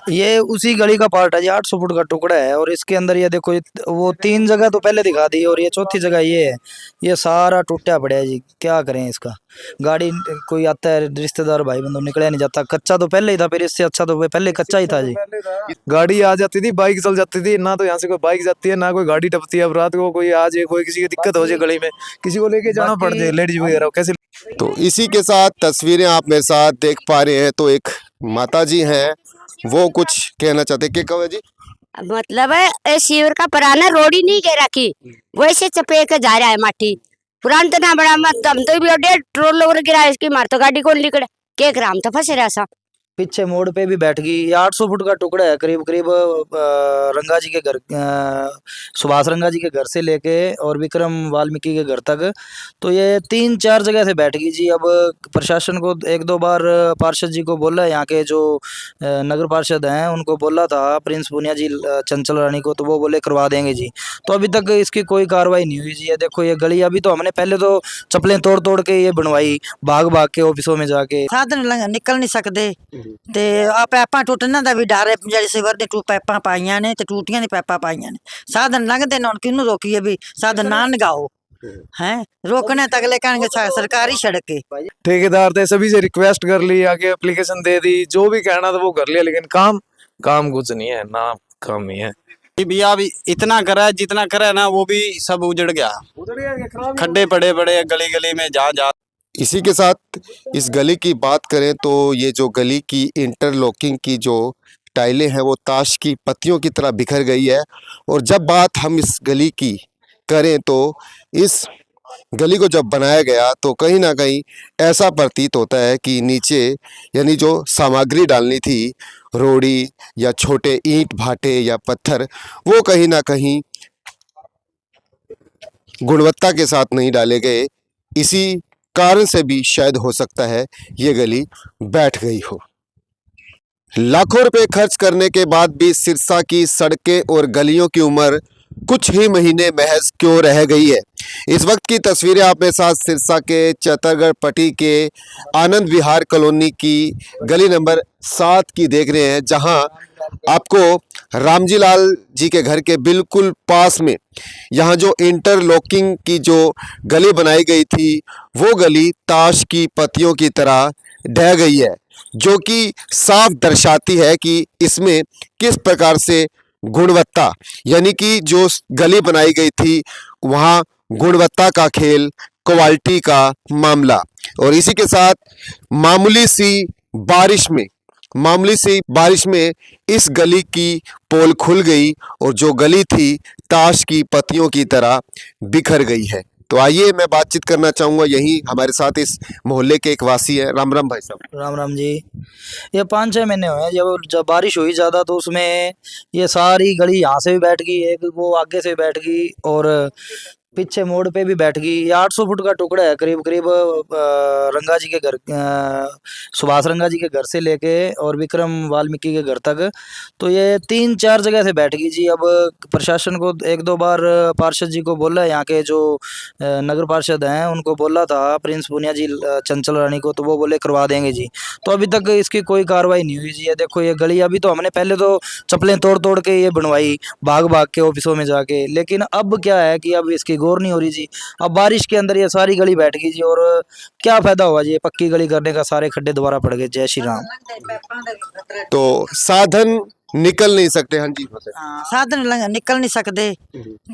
ये उसी गली का पार्ट है जी, 800 फुट का टुकड़ा है। और इसके अंदर ये देखो वो 3 जगह तो पहले दिखा दी और ये चौथी जगह ये है। ये सारा टूटा पड़ा है जी, क्या करें इसका। गाड़ी कोई आता है रिश्तेदार भाई बंधु, निकला नहीं जाता। कच्चा तो पहले ही था, फिर इससे अच्छा तो पहले कच्चा ही था जी। गाड़ी आ जाती थी, बाइक चल जाती थी ना, तो यहाँ से कोई बाइक जाती है ना कोई गाड़ी टपती है। अब रात को कोई आ जाए, कोई किसी की दिक्कत हो जाए, गली में किसी को लेके जाना पड़ जाए, लेडीज वगैरह कैसे। तो इसी के साथ तस्वीरें आप मेरे साथ देख पा रहे हैं। तो एक माता जी हैं, वो कुछ कहना चाहते हैं। क्या कहो जी? मतलब है ए शिविर का पुराना रोड ही नहीं घेरा की, वैसे चपे के जा रहा है माटी। पुरान तो ना बड़ा मत दम तो भी 1.5 ट्रोल लोग गिरा इसकी मार तो गाड़ी को निकले के ग्राम तो फंसे रहा सा। पीछे मोड़ पे भी बैठ गई। ये 800 फुट का टुकड़ा है, करीब करीब रंगा जी के घर, सुभाष रंगा जी के घर से लेके और विक्रम वाल्मीकि के घर तक। तो ये 3-4 जगह से बैठ गई जी। अब प्रशासन को 1-2 बार पार्षद जी को बोला है, यहाँ के जो नगर पार्षद हैं उनको बोला था, प्रिंस पुनिया जी, चंचल रानी को, तो वो बोले करवा देंगे जी। तो अभी तक इसकी कोई कार्रवाई नहीं हुई जी। ये देखो ये गली, अभी तो हमने पहले तो चप्पलें तोड़ तोड़ के ये बनवाई, भाग भाग के ऑफिसों में जाके। साधन निकल नहीं सकते ते आ पैपां टुटने दा भी डर है। जेह्ड़े सिवर दे पैपां पाइयां ने ते टूटियां दी पैपां पाइयां ने, साधन लंघदे ने, हुण किनू रोकिए भी साधन ना लगाओ हैं। रोकने तक अगले कहेंगे सरकारी सड़क है। ठेकेदार थे, सभी से रिक्वेस्ट कर ली, आगे एप्लीकेशन दे दी, जो भी कहना था वो कर लिया, लेकिन काम कुछ नहीं है ना, काम ही है। भैया अभी इतना करा है, जितना करा है ना वो भी सब उजड़ गया, खड्डे पड़े पड़े गली गली में जा जा। इसी के साथ इस गली की बात करें तो ये जो गली की इंटरलॉकिंग की जो टाइलें हैं वो ताश की पत्तियों की तरह बिखर गई है। और जब बात हम इस गली की करें तो इस गली को जब बनाया गया तो कहीं ना कहीं ऐसा प्रतीत होता है कि नीचे यानी जो सामग्री डालनी थी, रोड़ी या छोटे ईंट भाटे या पत्थर, वो कहीं ना कहीं गुणवत्ता के साथ नहीं डाले गए। इसी कारण से भी शायद हो सकता है ये गली बैठ गई हो। लाखों रुपए खर्च करने के बाद भी सिरसा की सड़कें और गलियों की उम्र कुछ ही महीने महज क्यों रह गई है। इस वक्त की तस्वीरें आप मेरे साथ सिरसा के चतरगढ़ पट्टी के आनंद विहार कॉलोनी की गली नंबर 7 की देख रहे हैं, जहां आपको रामजी लाल जी के घर के बिल्कुल पास में यहाँ जो इंटरलॉकिंग की जो गली बनाई गई थी वो गली ताश की पत्तियों की तरह ढह गई है, जो कि साफ दर्शाती है कि इसमें किस प्रकार से गुणवत्ता, यानी कि जो गली बनाई गई थी वहाँ गुणवत्ता का खेल, क्वालिटी का मामला। और इसी के साथ मामूली सी बारिश में इस गली की पोल खुल गई और जो गली थी ताश की पत्तियों की तरह बिखर गई है। तो आइए मैं बातचीत करना चाहूँगा, यही हमारे साथ इस मोहल्ले के एक वासी है। राम राम भाई साहब। राम राम जी। ये 5-6 महीने हुए हैं, जब बारिश हुई ज़्यादा तो उसमें ये सारी गली यहाँ से भी बैठ गई, एक वो आगे से बैठ गई और पीछे मोड़ पे भी बैठ गई। ये 800 फुट का टुकड़ा है, करीब करीब रंगा जी के घर, सुभाष रंगा जी के घर से लेके और विक्रम वाल्मीकि के घर तक। तो ये 3-4 जगह से बैठ गई जी। अब प्रशासन को 1-2 बार पार्षद जी को बोला है, यहाँ के जो नगर पार्षद हैं उनको बोला था, प्रिंस पुनिया जी, चंचल रानी को, तो वो बोले करवा देंगे जी। तो अभी तक इसकी कोई कार्रवाई नहीं हुई जी। ये देखो ये गली, अभी तो हमने पहले तो चप्पलें तोड़ तोड़ के ये बनवाई, भाग भाग के ऑफिसों में जाके, लेकिन अब क्या है कि अब इसकी गौर नहीं हो रही जी। अब बारिश के अंदर ये सारी गली बैठ गई जी, और क्या फायदा हुआ जी ये पक्की गली करने का, सारे खड्डे दोबारा पड़ गए। जय श्री राम। तो साधन निकल नहीं सकते। हाँ जी, साधन निकल नहीं सकते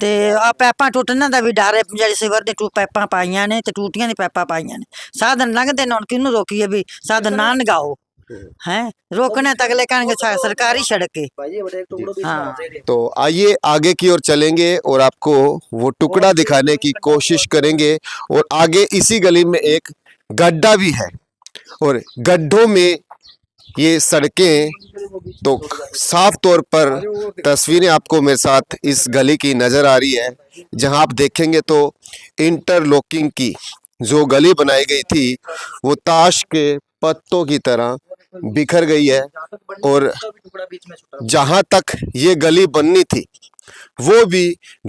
ते आ पैपां टुटने दा भी डर है। जेह्ड़े सिवर दे पैपां पाइयां ने ते टूटियां दी पैपां पाइयां ने, साधन लंघदे ने, हुण किनू रोकिए भी साधन ना लगाओ हैं। रोकने तक अगले कहेंगे सरकारी सड़क है। हाँ। तो आइए आगे की ओर चलेंगे और आपको वो टुकड़ा दिखाने की कोशिश करेंगे। और आगे इसी गली में एक गड्ढा भी है और गड्ढों में ये सड़कें, तो साफ तौर पर तस्वीरें आपको मेरे साथ इस गली की नज़र आ रही है, जहां आप देखेंगे तो इंटरलॉकिंग की जो गली बनाई गई थी वो ताश के पत्तों की तरह बिखर गई है। और जहां तक ये गली बननी थी वो भी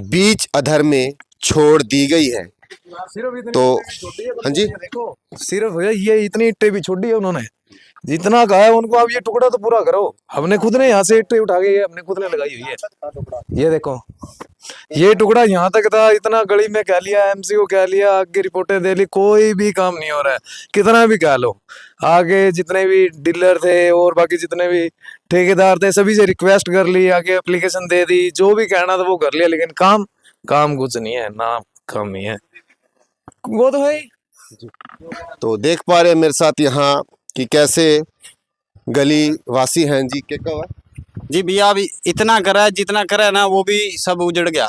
बीच अधर में छोड़ दी गई है। तो हाँ जी, सिर्फ ये इतनी ईंटें भी छोड़ी है उन्होंने, जितना कहा है उनको, अब ये टुकड़ा तो पूरा करो। हमने खुद ने यहाँ से ईंटें उठा के हमने खुद ने लगाई हुई है। ये देखो, ये टुकड़ा यहाँ तक था, इतना गली में कह लिया, एमसी को कह लिया, आगे रिपोर्टें दे ली, कोई भी काम नहीं हो रहा है। कितना भी कह लो, आगे जितने भी डीलर थे और बाकी जितने भी ठेकेदार थे सभी से रिक्वेस्ट कर ली, आगे एप्लीकेशन दे दी, जो भी कहना था वो कर लिया, लेकिन काम कुछ नहीं है, ना काम नहीं है, वो तो है ही। तो देख पा रहे हैं मेरे साथ यहाँ कि कैसे गली वासी हैं जी। क्या कहा जी भैया, अभी इतना करा है, जितना करा है ना वो भी सब उजड़ गया।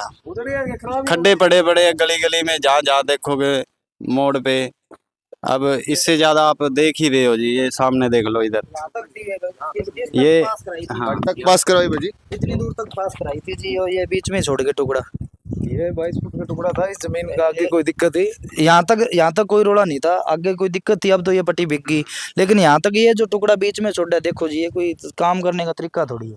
खड्डे पड़े पड़े गली गली में, जहाँ जहाँ देखोगे मोड़ पे। अब इससे ज्यादा आप देख ही रहे हो जी, ये सामने देख लो इधर, ये हाँ तक पास करवाई बजी। इतनी दूर तक पास कराई थी जी, और ये बीच में छोड़ के टुकड़ा। ये 22 फुट का टुकड़ा था, इस जमीन का आगे कोई दिक्कत थी? यहाँ तक कोई रोड़ा नहीं था, आगे कोई दिक्कत थी, अब तो ये पट्टी बिक गई। लेकिन यहाँ तक ये जो टुकड़ा बीच में छोड़ा है, देखो जी, ये कोई काम करने का तरीका थोड़ी है।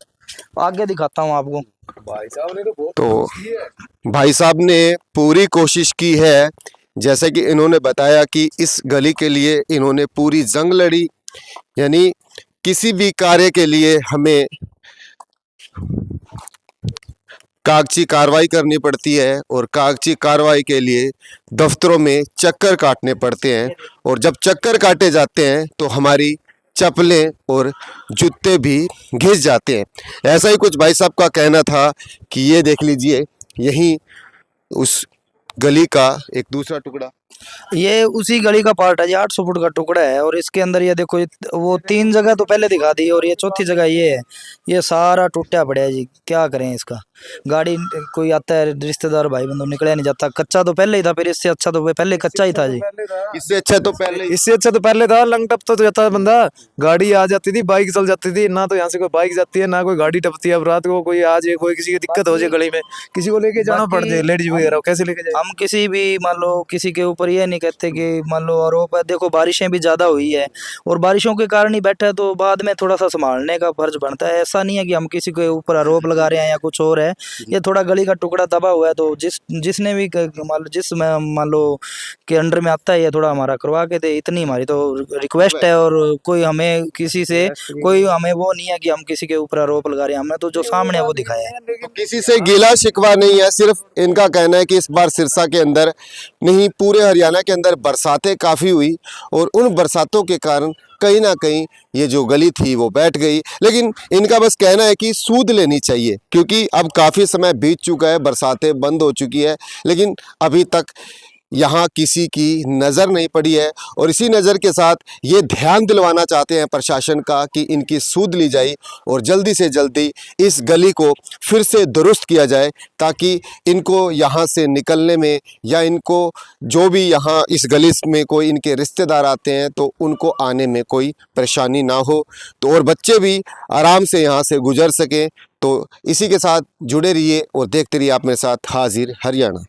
आगे दिखाता हूँ आपको। भाई साहब ने तो बहुत तो कोशिश की है। भाई साहब ने पूरी कोशिश की है, जैसे कि इन्होंने बताया कि इस गली के लिए इन्होंने पूरी जंग लड़ी। यानी किसी भी कार्य के लिए हमें कागजी कार्रवाई करनी पड़ती है, और कागजी कार्रवाई के लिए दफ्तरों में चक्कर काटने पड़ते हैं, और जब चक्कर काटे जाते हैं तो हमारी चप्पलें और जूते भी घिस जाते हैं। ऐसा ही कुछ भाई साहब का कहना था कि ये देख लीजिए, यहीं उस गली का एक दूसरा टुकड़ा, ये उसी गली का पार्ट है जी, 800 फुट का टुकड़ा है। और इसके अंदर ये देखो, वो 3 जगह तो पहले दिखा दी, और ये चौथी जगह ये है। ये सारा टूटा पड़ा है जी, क्या करें इसका। गाड़ी कोई आता है, रिश्तेदार भाई बंधु, निकला नहीं जाता। कच्चा तो पहले ही था, फिर इससे अच्छा तो पहले कच्चा ही था जी। इससे अच्छा तो पहले इससे अच्छा तो पहले था, लंग टप तो जाता बंदा, गाड़ी आ जाती थी, बाइक चल जाती थी, ना तो यहाँ से कोई बाइक जाती है, ना कोई गाड़ी टपती है। अब रात को कोई आ जाए, कोई किसी की दिक्कत हो जाए गली में, किसी को लेके जाना पड़ जाए, लेडीज वगैरह कैसे लेके जाए? हम किसी भी मान लो किसी के ऊपर ये नहीं कहते कि मान लो आरोप है। देखो बारिशें भी ज़्यादा हुई है, और बारिशों के कारण ही बैठा है, तो बाद में थोड़ा सा संभालने का फर्ज बनता है। ऐसा नहीं है कि हम किसी के ऊपर आरोप लगा रहे हैं या कुछ और है। ये थोड़ा गली का टुकड़ा दबा हुआ है, तो जिसने भी मान लो के अंडर में आता है, ये थोड़ा हमारा करवा के दे, इतनी हमारी तो रिक्वेस्ट है। और कोई हमें किसी से कोई हमें वो नहीं है कि हम किसी के ऊपर आरोप लगा रहे हैं, हमने तो जो सामने है वो दिखाया है। तो किसी से गिला शिकवा नहीं है। सिर्फ इनका कहना है कि इस बार सिरसा के अंदर नहीं, पूरे हरियाणा के अंदर बरसातें काफ़ी हुई, और उन बरसातों के कारण कहीं ना कहीं ये जो गली थी वो बैठ गई। लेकिन इनका बस कहना है कि सूद लेनी चाहिए, क्योंकि अब काफ़ी समय बीत चुका है, बरसातें बंद हो चुकी है, लेकिन अभी तक यहाँ किसी की नज़र नहीं पड़ी है। और इसी नज़र के साथ ये ध्यान दिलवाना चाहते हैं प्रशासन का कि इनकी सूद ली जाए, और जल्दी से जल्दी इस गली को फिर से दुरुस्त किया जाए, ताकि इनको यहाँ से निकलने में, या इनको जो भी यहाँ इस गली में कोई इनके रिश्तेदार आते हैं तो उनको आने में कोई परेशानी ना हो, तो और बच्चे भी आराम से यहाँ से गुजर सकें। तो इसी के साथ जुड़े रहिए और देखते रहिए आप मेरे साथ हाजिर हरियाणा।